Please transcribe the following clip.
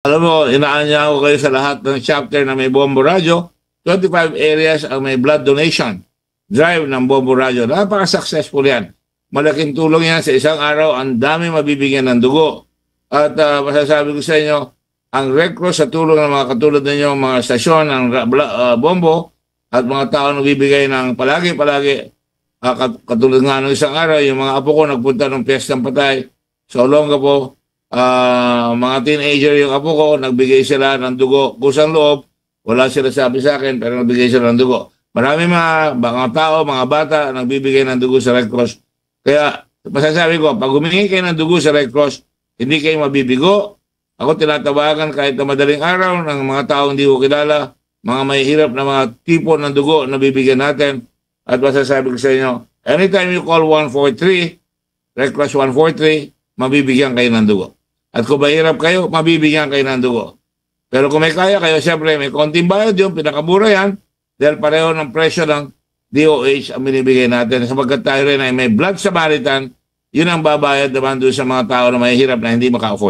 Alam mo, inaanya ko kayo sa lahat ng chapter na may Bombo Radyo. 25 areas ang may blood donation drive ng Bombo Radyo. Napaka-successful yan. Malaking tulong yan sa isang araw. Ang dami mabibigyan ng dugo. At masasabi ko sa inyo, ang Red Cross sa tulong ng mga katulad ninyo, mga stasyon ng Bombo at mga tao nagbibigay ng palagi-palagi. Katulad nga ng isang araw, yung mga apo ko nagpunta ng piyestang patay sa Olongapo. Mga teenager yung apo ko, nagbigay sila ng dugo. Kusang loob, wala sila sabi sa akin, pero nagbigay sila ng dugo. Marami mga tao, mga bata, nagbibigay ng dugo sa Red Cross. Kaya, masasabi ko, pag humingi kayo ng dugo sa Red Cross, hindi kayo mabibigo. Ako tinatawagan kahit na madaling araw ng mga taong hindi ko kilala, mga may hirap na mga tipo ng dugo na bibigyan natin. At masasabi ko sa inyo, anytime you call 143, Red Cross 143, mabibigyan kayo ng dugo. At kung mahirap kayo, mabibigyan kayo ng dugo. Pero kung may kaya kayo, siyempre may konting bayad yun, pinakamura yan, dahil pareho ng presyo ng DOH ang binibigay natin. Sapagkat tayo rin ay may Blood Samaritan, yun ang babayad naman doon sa mga tao na mahihirap na hindi maka-afford.